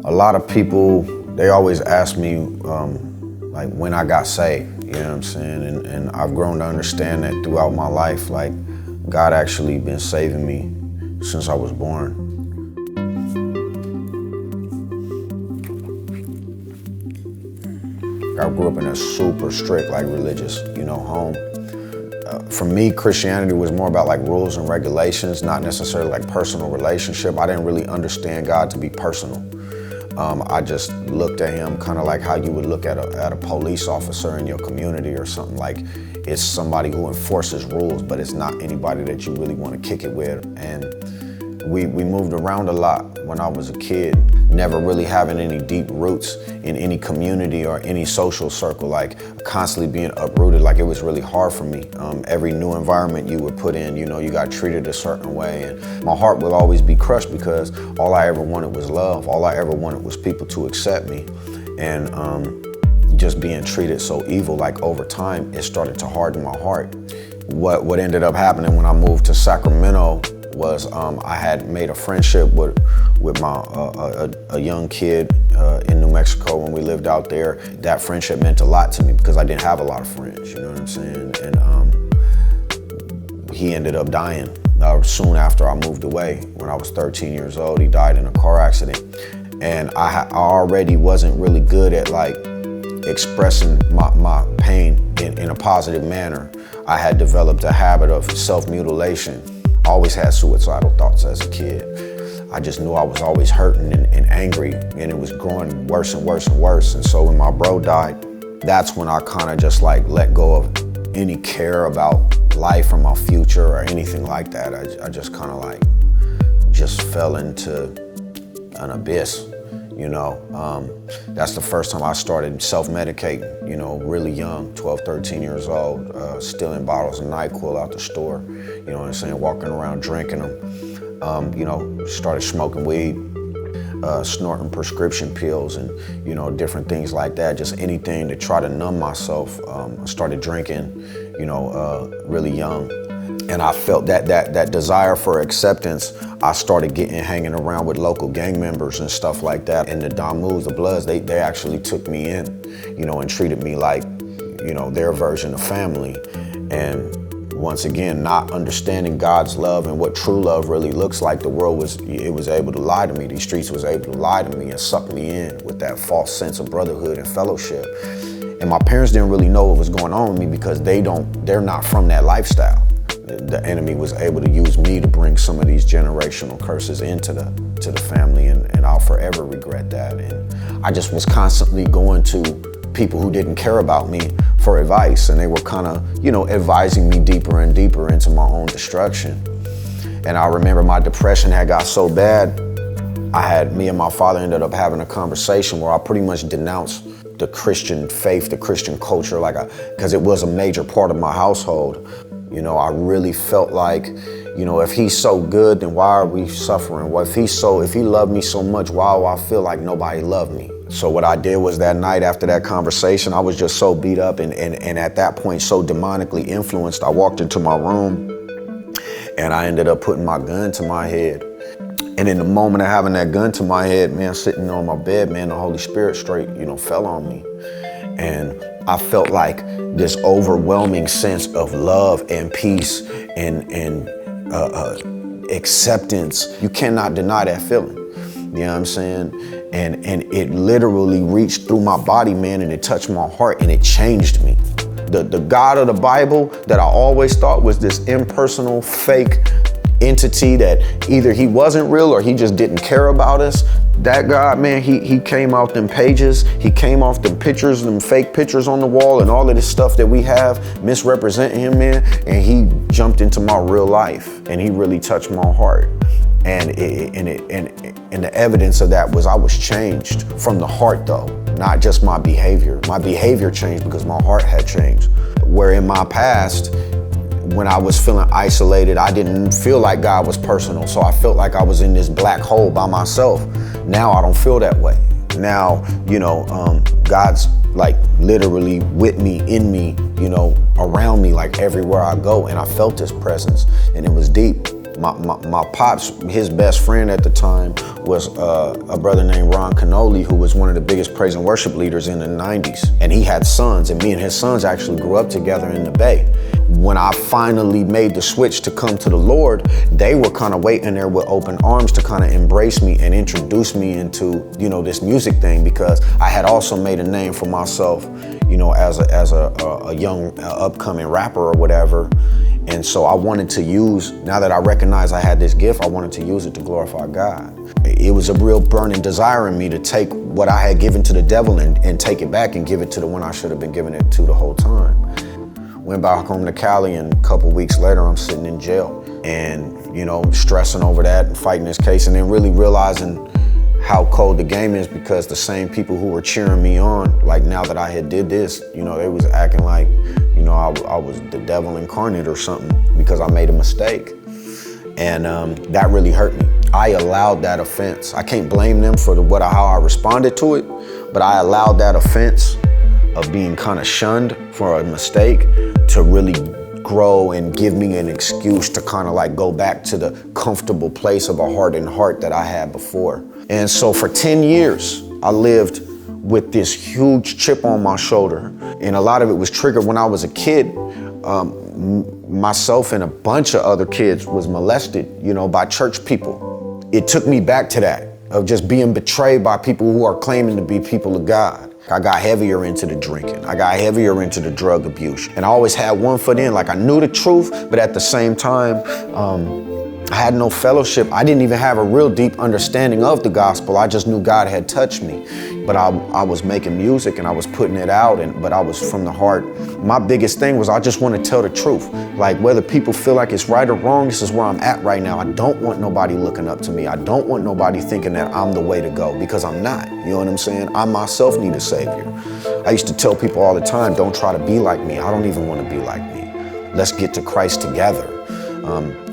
A lot of people, they always ask me like when I got saved, you know what I'm saying? And I've grown to understand that throughout my life, like God actually been saving me since I was born. I grew up in a super strict, like religious, home. For me, Christianity was more about like rules and regulations, not necessarily like personal relationship. I didn't really understand God to be personal. I just looked at him kind of like how you would look at a police officer in your community or something. Like it's somebody who enforces rules, but it's not anybody that you really want to kick it with. And we moved around a lot when I was a kid, never really having any deep roots in any community or any social circle, like constantly being uprooted. Like it was really hard for me. Every new environment you would put in, you got treated a certain way, and my heart would always be crushed because all I ever wanted was love. All I ever wanted was people to accept me, and just being treated so evil, like over time, it started to harden my heart. What ended up happening when I moved to Sacramento was I had made a friendship with a young kid in New Mexico when we lived out there. That friendship meant a lot to me because I didn't have a lot of friends, you know what I'm saying? And he ended up dying soon after I moved away. When I was 13 years old, he died in a car accident. And I already wasn't really good at like expressing my pain in a positive manner. I had developed a habit of self-mutilation. I always had suicidal thoughts as a kid. I just knew I was always hurting and angry, and it was growing worse and worse and worse. And so when my bro died, that's when I kind of just like let go of any care about life or my future or anything like that. I just kind of like just fell into an abyss, That's the first time I started self-medicating, really young, 12, 13 years old, stealing bottles of NyQuil out the store, walking around drinking them, started smoking weed, snorting prescription pills and, different things like that, just anything to try to numb myself. I started drinking, really young. And I felt that desire for acceptance. I started hanging around with local gang members and stuff like that. And the Damus, the Bloods, they actually took me in, and treated me like, their version of family. And once again, not understanding God's love and what true love really looks like, the world was able to lie to me. These streets was able to lie to me and suck me in with that false sense of brotherhood and fellowship. And my parents didn't really know what was going on with me because they're not from that lifestyle. The enemy was able to use me to bring some of these generational curses into the family, and I'll forever regret that. And I just was constantly going to people who didn't care about me for advice, and they were kind of, advising me deeper and deeper into my own destruction. And I remember my depression had got so bad, me and my father ended up having a conversation where I pretty much denounced the Christian faith, the Christian culture, because it was a major part of my household. I really felt like, if he's so good, then why are we suffering? Well, if he loved me so much, why do I feel like nobody loved me? So what I did was that night after that conversation, I was just so beat up and at that point so demonically influenced, I walked into my room and I ended up putting my gun to my head. And in the moment of having that gun to my head, man, sitting on my bed, man, the Holy Spirit straight, fell on me. And I felt like this overwhelming sense of love and peace and acceptance. You cannot deny that feeling. You know what I'm saying? And it literally reached through my body, man, and it touched my heart and it changed me. The God of the Bible that I always thought was this impersonal, fake entity that either he wasn't real or he just didn't care about us. That God, man, he came off them pages. He came off them pictures, them fake pictures on the wall and all of this stuff that we have misrepresenting him, man. And he jumped into my real life and he really touched my heart. And the evidence of that was I was changed from the heart though, not just my behavior. My behavior changed because my heart had changed. Where in my past, when I was feeling isolated, I didn't feel like God was personal. So I felt like I was in this black hole by myself. Now I don't feel that way. Now, God's like literally with me, in me, around me, like everywhere I go. And I felt his presence and it was deep. My pops, his best friend at the time was a brother named Ron Canoli, who was one of the biggest praise and worship leaders in the 90s. And he had sons, and me and his sons actually grew up together in the Bay. When I finally made the switch to come to the Lord, they were kind of waiting there with open arms to kind of embrace me and introduce me into, you know, this music thing, because I had also made a name for myself, you know, as a young upcoming rapper or whatever. And so I wanted to use, now that I recognized I had this gift, I wanted to use it to glorify God. It was a real burning desire in me to take what I had given to the devil and take it back and give it to the one I should have been giving it to the whole time. Went back home to Cali, and a couple weeks later, I'm sitting in jail and, you know, stressing over that and fighting this case, and then really realizing how cold the game is, because the same people who were cheering me on, like now that I had did this, you know, they was acting like, you know, I was the devil incarnate or something because I made a mistake. And that really hurt me. I allowed that offense. I can't blame them for how I responded to it, but I allowed that offense of being kind of shunned for a mistake to really grow and give me an excuse to kind of like go back to the comfortable place of a hardened heart that I had before. And so for 10 years, I lived with this huge chip on my shoulder. And a lot of it was triggered when I was a kid. Myself and a bunch of other kids was molested, you know, by church people. It took me back to that, of just being betrayed by people who are claiming to be people of God. I got heavier into the drinking. I got heavier into the drug abuse. And I always had one foot in, like I knew the truth, but at the same time, I had no fellowship. I didn't even have a real deep understanding of the gospel. I just knew God had touched me. But I was making music and I was putting it out, but I was from the heart. My biggest thing was I just want to tell the truth. Like whether people feel like it's right or wrong, this is where I'm at right now. I don't want nobody looking up to me. I don't want nobody thinking that I'm the way to go, because I'm not. You know what I'm saying? I myself need a savior. I used to tell people all the time, don't try to be like me. I don't even want to be like me. Let's get to Christ together.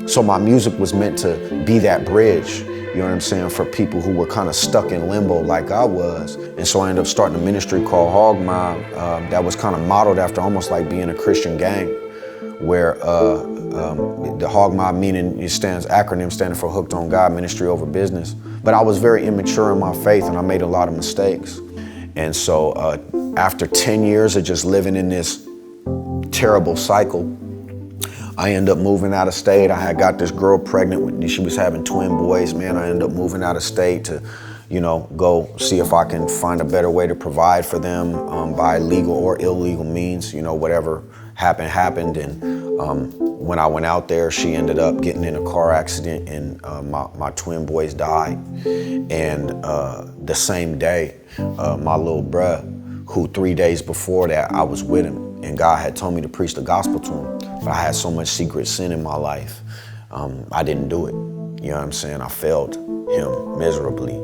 So my music was meant to be that bridge, you know what I'm saying, for people who were kind of stuck in limbo like I was. And so I ended up starting a ministry called Hog Mob that was kind of modeled after almost like being a Christian gang, where the Hog Mob acronym standing for Hooked on God, Ministry Over Business. But I was very immature in my faith and I made a lot of mistakes. And so after 10 years of just living in this terrible cycle, I ended up moving out of state. I had got this girl pregnant. She was having twin boys, man. I ended up moving out of state to, you know, go see if I can find a better way to provide for them by legal or illegal means. You know, whatever happened. And when I went out there, she ended up getting in a car accident, and my twin boys died. And the same day, my little bruh, who 3 days before that, I was with him, and God had told me to preach the gospel to him. But I had so much secret sin in my life, I didn't do it. You know what I'm saying? I failed him miserably,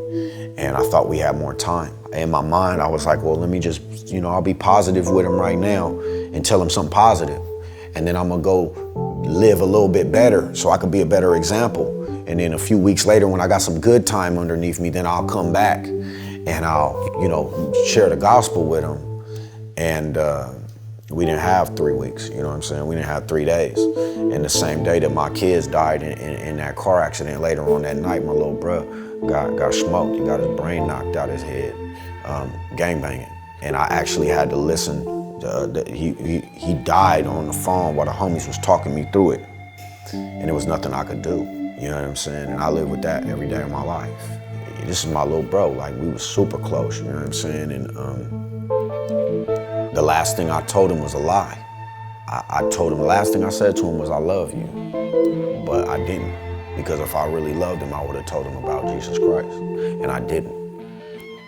and I thought we had more time. In my mind, I was like, well, let me just, you know, I'll be positive with him right now and tell him something positive. And then I'm gonna go live a little bit better so I could be a better example. And then a few weeks later, when I got some good time underneath me, then I'll come back and I'll, you know, share the gospel with him. And we didn't have 3 weeks, you know what I'm saying? We didn't have 3 days. And the same day that my kids died in that car accident, later on that night, my little bro got smoked. He got his brain knocked out his head, gangbanging. And I actually had to listen. He died on the phone while the homies was talking me through it. And there was nothing I could do, you know what I'm saying? And I live with that every day of my life. This is my little bro, like we was super close, you know what I'm saying? And the last thing I told him was a lie. I told him, the last thing I said to him was, I love you. But I didn't, because if I really loved him, I would have told him about Jesus Christ, and I didn't.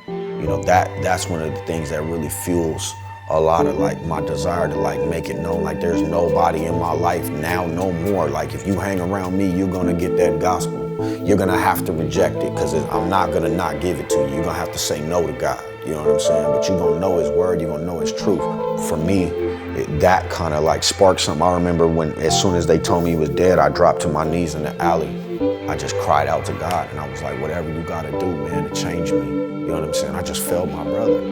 You know, that's one of the things that really fuels a lot of like my desire to like make it known, like there's nobody in my life now, no more. Like if you hang around me, you're gonna get that gospel. You're gonna have to reject it, because I'm not gonna not give it to you. You're gonna have to say no to God. You know what I'm saying? But you're gonna know his word, you're gonna know his truth. For me, that kind of like sparked something. I remember when, as soon as they told me he was dead, I dropped to my knees in the alley. I just cried out to God, and I was like, whatever you gotta do, man, to change me. You know what I'm saying? I just felt my brother.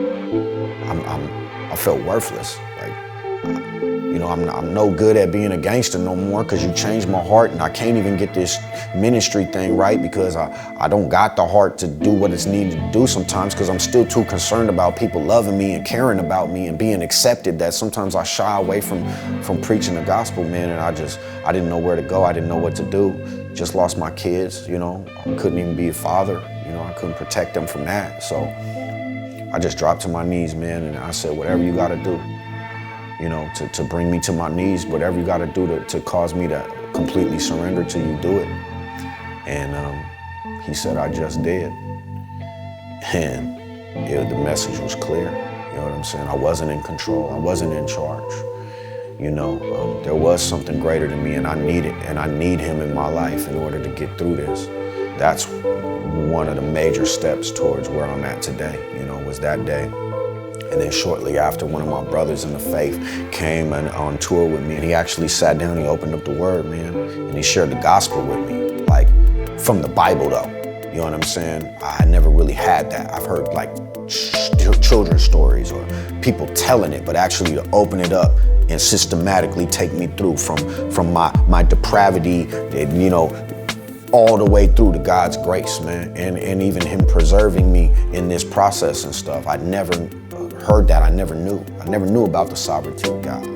I felt worthless. Like, you You know, I'm no good at being a gangster no more because you changed my heart, and I can't even get this ministry thing right because I don't got the heart to do what it's needed to do sometimes because I'm still too concerned about people loving me and caring about me and being accepted that sometimes I shy away from preaching the gospel, man. And I didn't know where to go. I didn't know what to do. Just lost my kids, you know. I couldn't even be a father. You know, I couldn't protect them from that. So I just dropped to my knees, man, and I said, whatever you got to do, you know, to bring me to my knees, whatever you got to do to cause me to completely surrender to you, do it. And he said, I just did. And the message was clear. You know what I'm saying? I wasn't in control. I wasn't in charge. You know, there was something greater than me, and I need him in my life in order to get through this. That's one of the major steps towards where I'm at today, you know, was that day. And then shortly after, one of my brothers in the faith came on tour with me, and he actually sat down, he opened up the word, man, and he shared the gospel with me, like from the Bible though. You know what I'm saying? I never really had that. I've heard like children's stories or people telling it, but actually to open it up and systematically take me through from my depravity, you know, all the way through to God's grace, man, and even him preserving me in this process and stuff. I'd never heard that. I never knew about the sovereignty of God.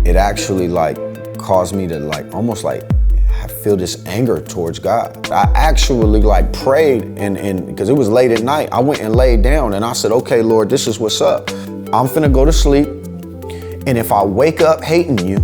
It actually like caused me to like almost like feel this anger towards God. I actually like prayed and because it was late at night, I went and laid down and I said, okay, Lord, this is what's up. I'm finna go to sleep, and if I wake up hating you,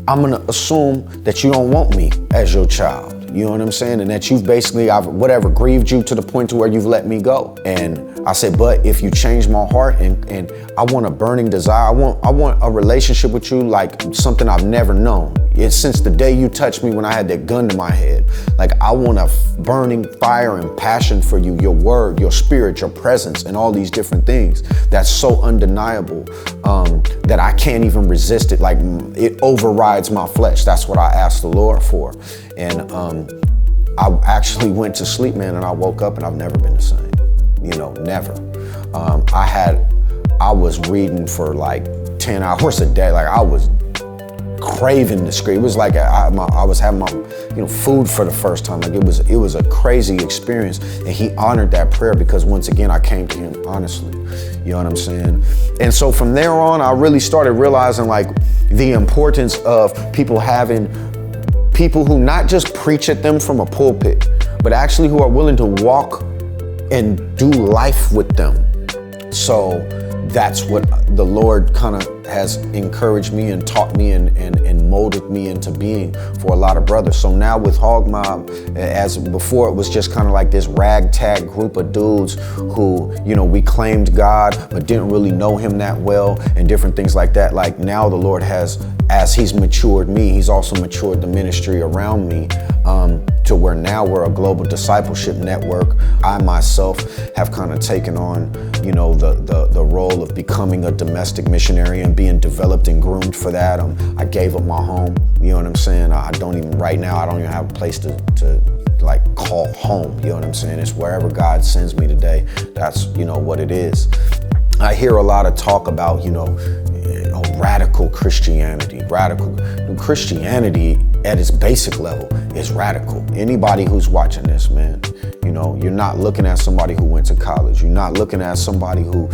I'm gonna assume that you don't want me as your child. You know what I'm saying? And that you've basically, whatever, grieved you to the point to where you've let me go. And I said, but if you change my heart and I want a burning desire, I want a relationship with you like something I've never known. It's since the day you touched me when I had that gun to my head. Like I want a burning fire and passion for you, your word, your spirit, your presence, and all these different things. That's so undeniable that I can't even resist it. Like it overrides my flesh. That's what I asked the Lord for. And I actually went to sleep, man, and I woke up and I've never been the same. You know, never. I was reading for like 10 hours a day. Like I was craving the script. It was like I was having my food for the first time. Like it was a crazy experience, and he honored that prayer because once again I came to him honestly. You know what I'm saying? And so from there on, I really started realizing like the importance of people having people who not just preach at them from a pulpit, but actually who are willing to walk and do life with them. So that's what the Lord kind of has encouraged me and taught me and molded me into being for a lot of brothers. So now with Hog Mob, as before it was just kind of like this ragtag group of dudes who, we claimed God, but didn't really know him that well and different things like that. Like now the Lord has, as he's matured me, he's also matured the ministry around me to where now we're a global discipleship network. I myself have kind of taken on, the role of becoming a domestic missionary and being developed and groomed for that. I gave up my home, you know what I'm saying? Right now, I don't even have a place to like call home, you know what I'm saying? It's wherever God sends me today, that's, what it is. I hear a lot of talk about, radical Christianity. Radical Christianity at its basic level is radical. Anybody who's watching this, man, you're not looking at somebody who went to college. You're not looking at somebody who,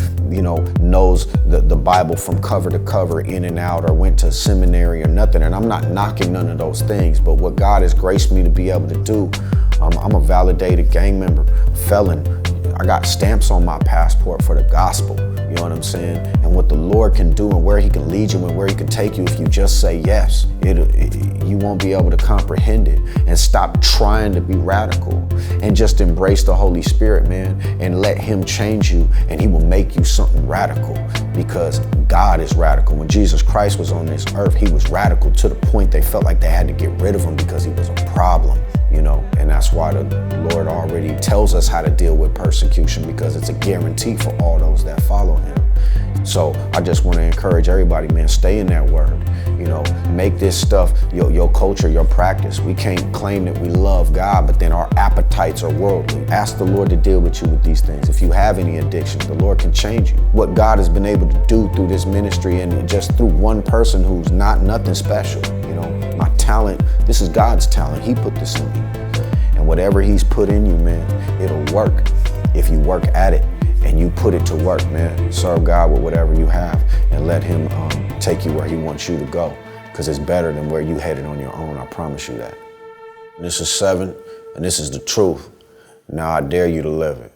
knows the Bible from cover to cover, in and out, or went to seminary or nothing. And I'm not knocking none of those things, but what God has graced me to be able to do, I'm a validated gang member, felon. I got stamps on my passport for the gospel, you know what I'm saying? And what the Lord can do and where he can lead you and where he can take you if you just say yes. You won't be able to comprehend it. And stop trying to be radical and just embrace the Holy Spirit, man, and let him change you, and he will make you something radical, because God is radical. When Jesus Christ was on this earth, he was radical to the point they felt like they had to get rid of him because he was a problem. And that's why the Lord already tells us how to deal with persecution, because it's a guarantee for all those that follow him. So I just want to encourage everybody, man, stay in that word. You know, make this stuff your culture, your practice. We can't claim that we love God, but then our appetites are worldly. Ask the Lord to deal with you with these things. If you have any addictions, the Lord can change you. What God has been able to do through this ministry and just through one person who's nothing special. You know, my talent, this is God's talent. He put this in me. And whatever he's put in you, man, it'll work if you work at it and you put it to work, man. Serve God with whatever you have and let him take you where he wants you to go, because it's better than where you headed on your own. I promise you that. This is Sevin, and this is the truth. Now I dare you to live it.